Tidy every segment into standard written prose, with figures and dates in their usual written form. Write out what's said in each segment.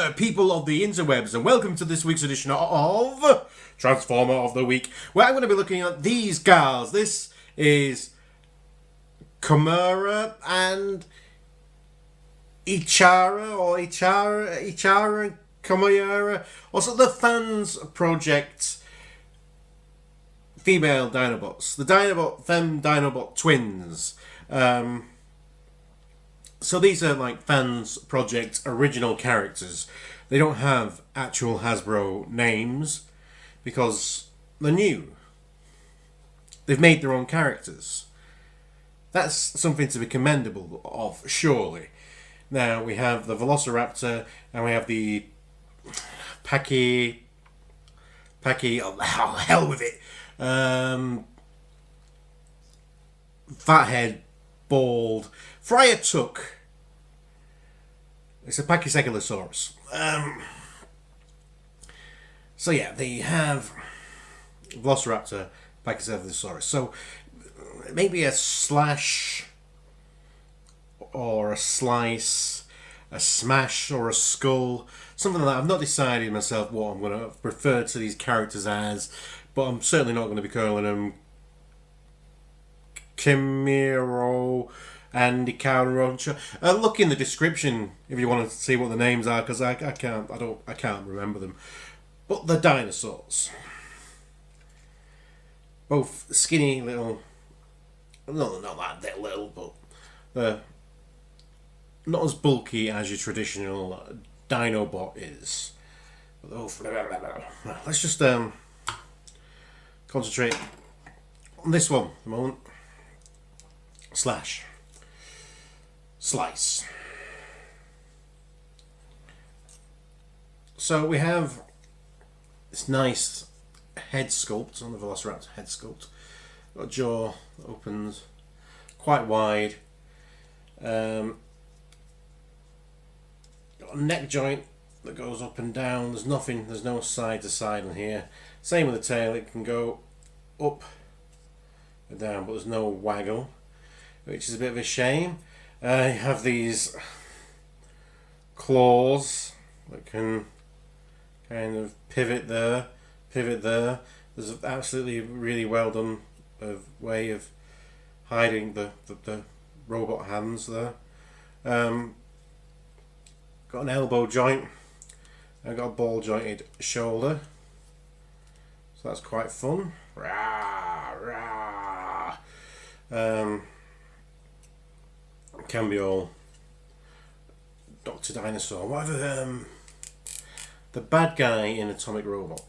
there, people of the interwebs, and welcome to this week's edition of Transformer of the Week, where I'm going to be looking at these gals. This is Comera and Echara and Comera. Also the Fansproject female Dinobots. The femme Dinobot twins. So these are like Fansproject original characters. They don't have actual Hasbro names because they're new. They've made their own characters. That's something to be commendable of, surely. Now we have the Velociraptor and we have the oh hell with it. Fathead, bald, Friar Tuck. It's a Pachycephalosaurus. So yeah, they have Velociraptor, Pachycephalosaurus. So maybe a slash or a slice, a smash or a skull, something like that. I've not decided myself what I'm going to refer to these characters as, but I'm certainly not going to be calling them Comera and Echara. Look in the description if you want to see what the names are, because I can't remember them. But the dinosaurs, both skinny little, not that little, but they're not as bulky as your traditional Dinobot is. Let's just concentrate on this one at the moment. Slice. So we have this nice head sculpt on the Velociraptor head sculpt. Got a jaw that opens quite wide. Got a neck joint that goes up and down. There's no side to side in here. Same with the tail, it can go up and down, but there's no waggle, which is a bit of a shame. You have these claws that can kind of pivot there. There's absolutely really well done way of hiding the robot hands there. Got an elbow joint. I've got a ball jointed shoulder, so that's quite fun. Can be all Dr. Dinosaur. Whatever. The bad guy in Atomic Robot,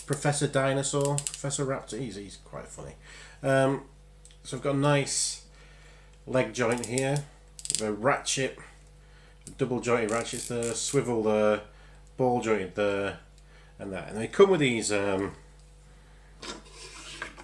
Professor Dinosaur, Professor Raptor. He's quite funny. So I've got a nice leg joint here, the ratchet, double jointed ratchets there, swivel there, ball jointed there, and that. And they come with these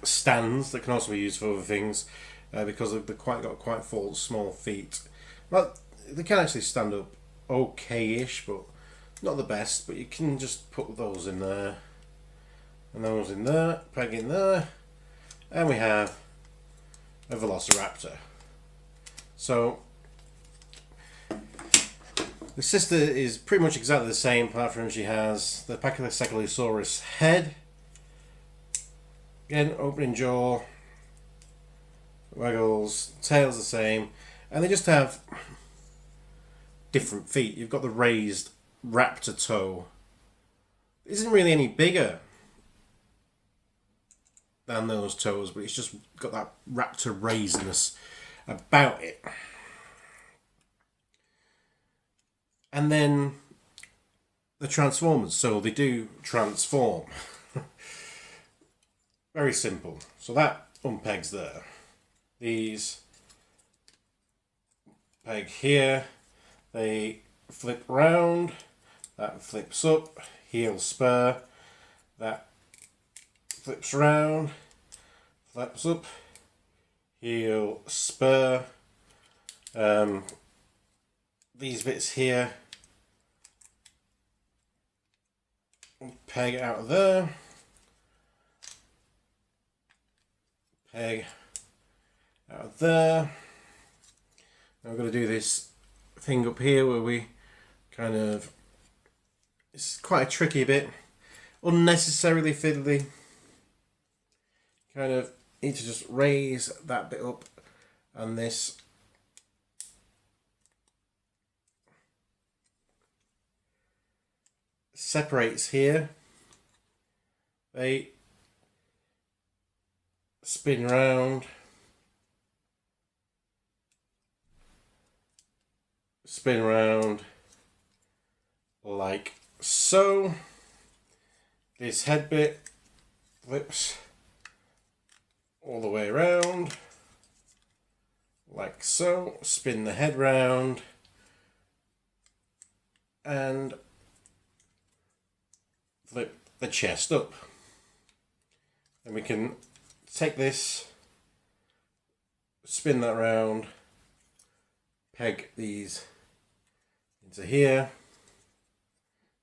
stands that can also be used for other things because they've got quite full, small feet. Well, they can actually stand up okay-ish, but not the best. But you can just put those in there, and those in there, peg in there, and we have a Velociraptor. So the sister is pretty much exactly the same, apart from she has the Pachycephalosaurus head. Again, opening jaw, waggles, tail's the same, and they just have different feet. You've got the raised raptor toe. It isn't really any bigger than those toes, but it's just got that raptor raisedness about it. And then the Transformers, so they do transform. Very simple. So that unpegs there. These peg here. They flip round. That flips up. Heel spur. That flips round. Flaps up. Heel spur. These bits here peg out of there, peg out of there. Now we're going to do this thing up here where we kind of It's quite a tricky bit. Unnecessarily fiddly. Kind of need to just raise that bit up, and this separates here. They spin round, spin round like so. This head bit flips all the way around like so. Spin the head round and flip the chest up. And we can take this, spin that round, peg these into here,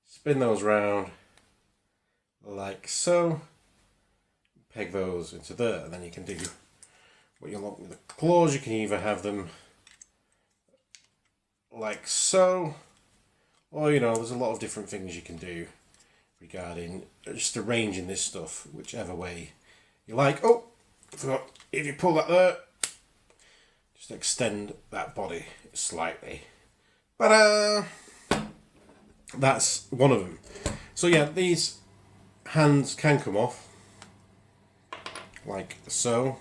spin those round like so, peg those into there, and then you can do what you want with the claws. You can either have them like so, or you know, there's a lot of different things you can do regarding just arranging this stuff whichever way you like. Oh, I forgot, if you pull that there, just extend that body slightly. But that's one of them. So yeah, these hands can come off like so.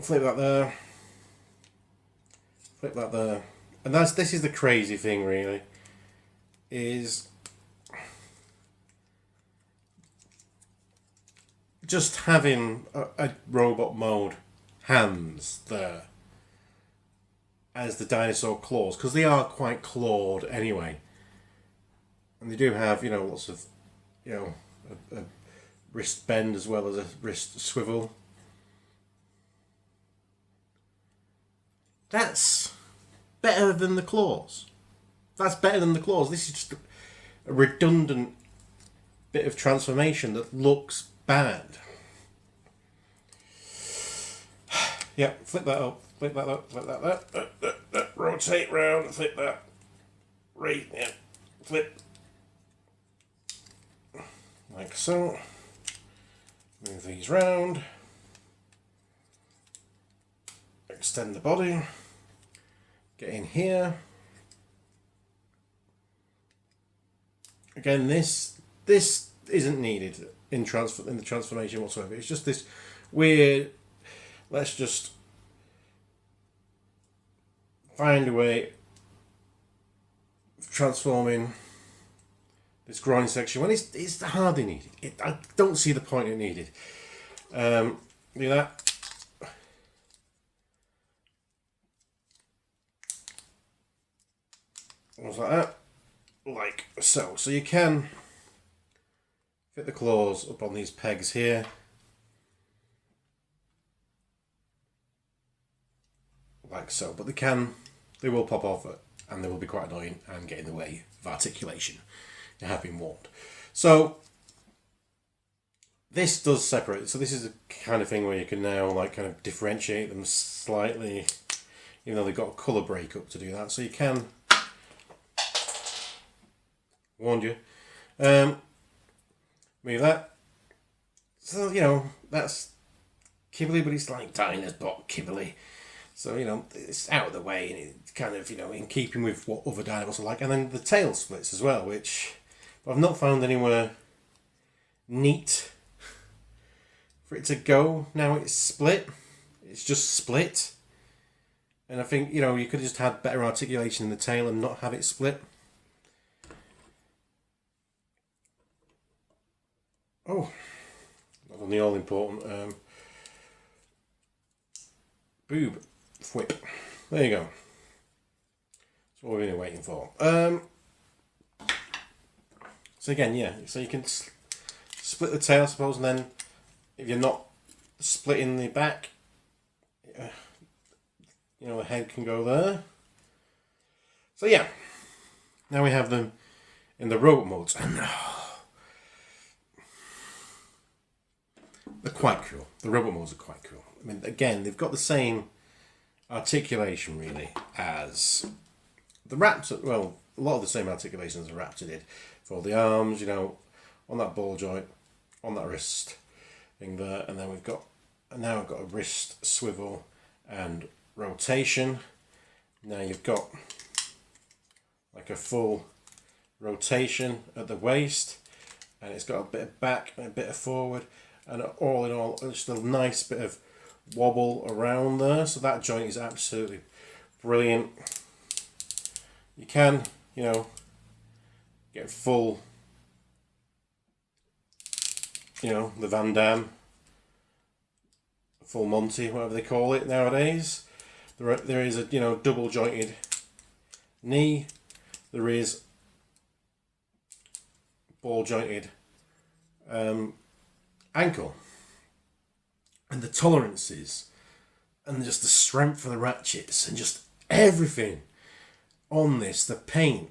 Flip that there, flip that there, and this is the crazy thing really, is just having a robot mode hands there as the dinosaur claws, because they are quite clawed anyway, and they do have, you know, lots of, you know, a wrist bend as well as a wrist swivel. That's better than the claws. That's better than the claws. This is just a redundant bit of transformation that looks bad. Yeah, flip that up, flip that up, flip that, rotate round, flip that, right, yeah, flip, like so. Move these round, extend the body, get in here. Again, this isn't needed in the transformation whatsoever. It's just this weird, let's just find a way of transforming this groin section when it's hardly needed. I don't see the point it needed. Do that. Almost like that. Like so. So you can fit the claws up on these pegs here. Like so. But they will pop off and they will be quite annoying and get in the way of articulation. You have been warned. So this does separate. So this is a kind of thing where you can now like kind of differentiate them slightly, even though they've got a colour breakup to do that. So you can, warned you, move that. So, you know, that's Kibbly, but it's like Dinobot Kibbly. So, you know, it's out of the way and it's kind of, you know, in keeping with what other Dinobots are like. And then the tail splits as well, which I've not found anywhere neat for it to go. Now it's split. It's just split. And I think, you know, you could have just had better articulation in the tail and not have it split. Oh, not on the all-important boob whip. There you go. That's what we've been waiting for. So again, yeah, so you can split the tail, I suppose, and then if you're not splitting the back, you know, the head can go there. So yeah, now we have them in the robot modes, and they're quite cool. The robot modes are quite cool. I mean, again, they've got the same articulation really as the Raptor. Well, a lot of the same articulations the Raptor did for the arms, you know, on that ball joint, on that wrist thing there, and then now we've got a wrist swivel and rotation. Now you've got like a full rotation at the waist, and it's got a bit of back and a bit of forward, and all in all, just a nice bit of wobble around there. So that joint is absolutely brilliant. You can, you know, get full, you know, the Van Damme, full Monty, whatever they call it nowadays. There is a, you know, double jointed knee. There is ball jointed ankle, and the tolerances and just the strength of the ratchets and just everything on this, the paint,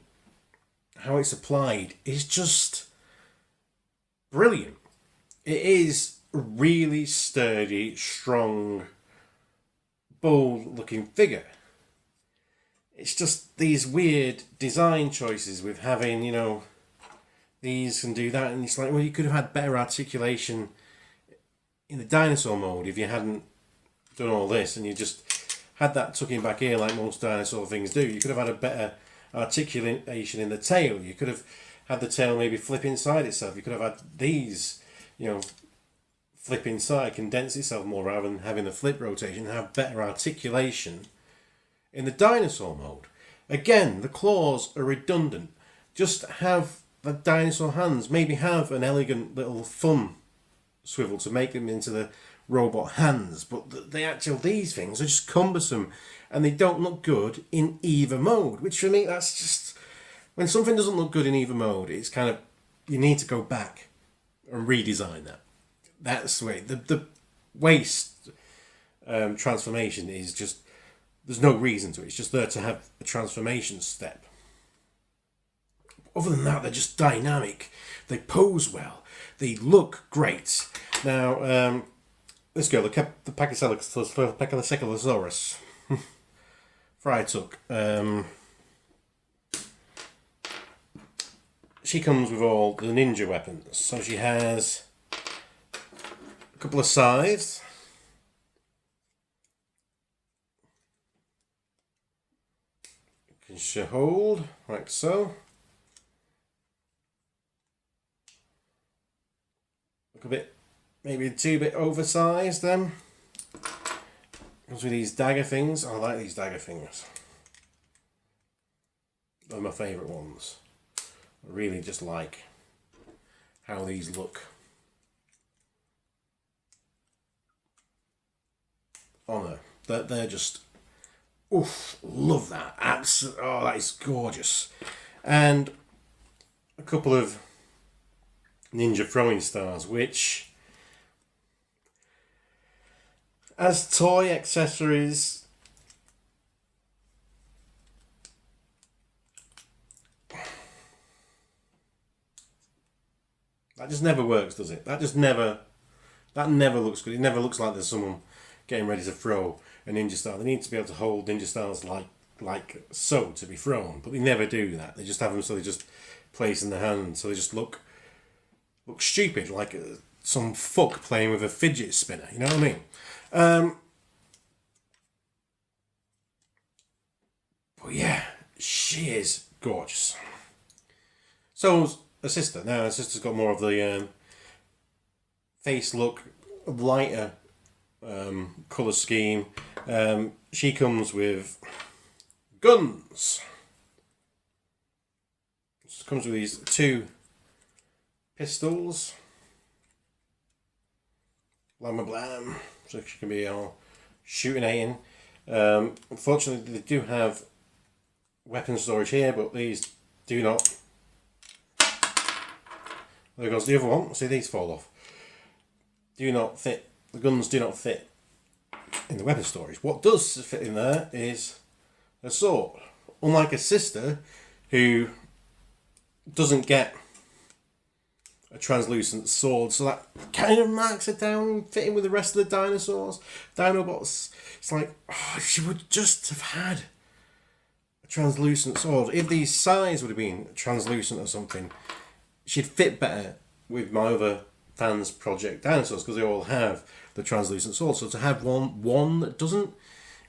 how it's applied, is just brilliant. It is a really sturdy, strong, bold looking figure. It's just these weird design choices with having, you know, these can do that, and it's like, well, you could have had better articulation in the dinosaur mode if you hadn't done all this and you just had that tucking back here like most dinosaur things do. You could have had a better articulation in the tail. You could have had the tail maybe flip inside itself. You could have had these, you know, flip inside, condense itself more rather than having the flip rotation, and have better articulation in the dinosaur mode. Again, the claws are redundant. Just have the dinosaur hands, maybe have an elegant little thumb swivel to make them into the robot hands, but these things are just cumbersome and they don't look good in either mode, which for me, that's just, when something doesn't look good in either mode, it's kind of, you need to go back and redesign that. That's the way. The waist transformation is just, there's no reason to it. It's just there to have a transformation step. Other than that, they're just dynamic. They pose well. They look great. Now, let's go. The Pachycephalosaurus. Fry took. She comes with all the ninja weapons. So she has a couple of scythes. Can she hold like so? Look a bit, maybe too bit oversized then. Comes with these dagger things. I like these dagger things. They're my favourite ones. I really just like how these look on her. They're just, oof, love that. Absolutely, oh, that is gorgeous. And a couple of ninja throwing stars, which, as toy accessories, that just never works, does it? That never looks good. It never looks like there's someone getting ready to throw a ninja star. They need to be able to hold ninja stars like so to be thrown, but they never do that. They just have them so they just place in the hand, so they just look stupid, like some fuck playing with a fidget spinner. You know what I mean? But yeah, she is gorgeous. So's her sister. Now her sister's got more of the face look, lighter colour scheme. She comes with guns. She comes with these two pistols. Blam blam. So she can be all shooting in. Unfortunately, they do have weapon storage here, but these do not. There goes the other one. See, these fall off. Do not fit. The guns do not fit in the weapon storage. What does fit in there is a sword. Unlike a sister who doesn't get a translucent sword, so that kind of marks it down, fitting with the rest of the dinosaurs. Dinobots, it's like, oh, if she would just have had translucent sword. If the size would have been translucent or something, she'd fit better with my other Fansproject dinosaurs, because they all have the translucent sword. So to have one that doesn't,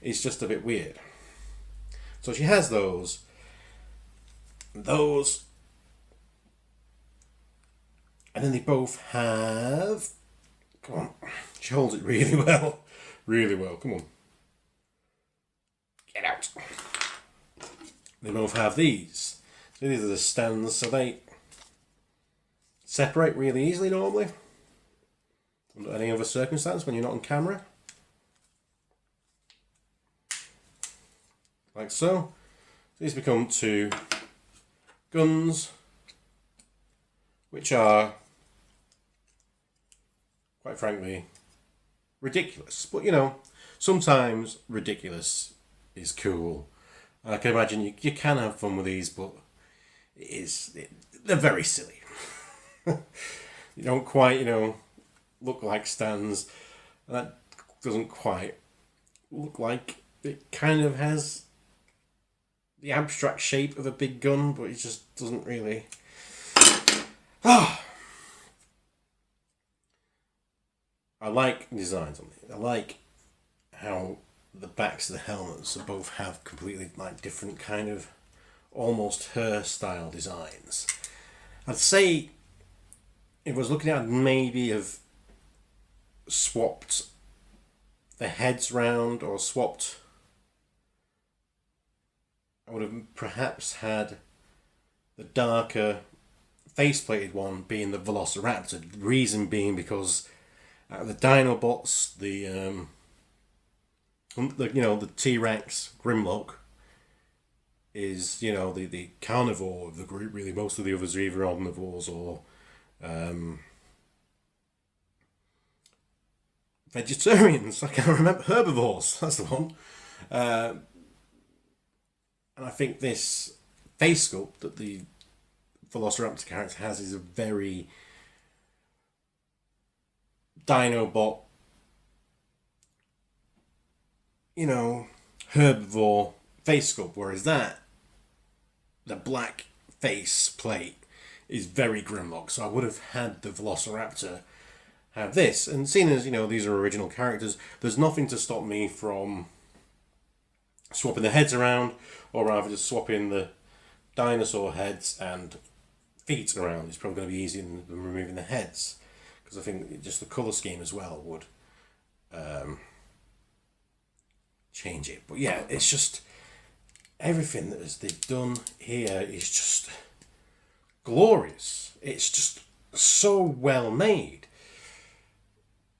is just a bit weird. So she has those. Those. And then they both have... Come on. She holds it really well. Really well. Come on. Get out. They both have these. So these are the stands. So they separate really easily normally. Under any other circumstance when you're not on camera. Like so. These become two guns, which are, quite frankly, ridiculous. But you know, sometimes ridiculous is cool. I can imagine you can have fun with these, but they're very silly. You don't quite, look like stands. And that doesn't quite look like it kind of has the abstract shape of a big gun, but it just doesn't really. I like designs on it. I like how the backs of the helmets both have completely different kind of almost hairstyle designs. I'd say if I was looking at it, maybe have swapped the heads round or swapped. I would have perhaps had the darker face-plated one being the Velociraptor. The reason being because out of the Dinobots, the T-Rex Grimlock is the carnivore of the group. Really, most of the others are either omnivores or vegetarians. I can't remember. Herbivores. That's the one. And I think this face sculpt that the Velociraptor character has is a very Dinobot, herbivore face sculpt, whereas the black face plate is very Grimlock. So I would have had the Velociraptor have this. And seeing as, these are original characters, there's nothing to stop me from swapping the heads around, or rather just swapping the dinosaur heads and feet around. It's probably going to be easier than removing the heads, because I think just the colour scheme as well would change it. But yeah, it's just everything that they've done here is just glorious. It's just so well made.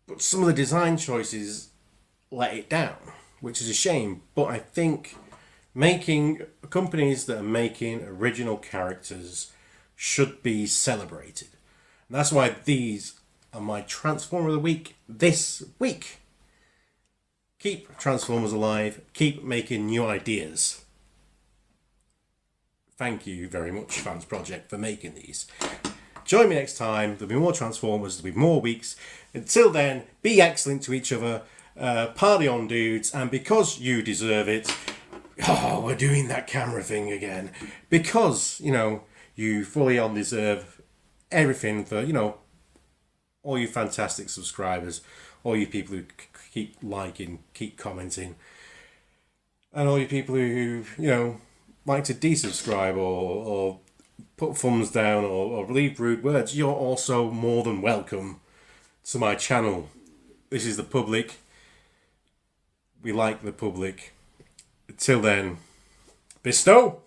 But some of the design choices let it down, which is a shame. But I think companies that are making original characters should be celebrated. And that's why these are my Transformer of the Week this week. Keep Transformers alive. Keep making new ideas. Thank you very much, Fansproject, for making these. Join me next time. There'll be more Transformers. There'll be more weeks. Until then, be excellent to each other. Party on, dudes. And because you deserve it, we're doing that camera thing again. Because, you fully on deserve everything for, all you fantastic subscribers, all you people who keep liking, keep commenting, and all you people who, like to desubscribe or put thumbs down or leave rude words. You're also more than welcome to my channel. This is the public. We like the public. Until then, Fisto!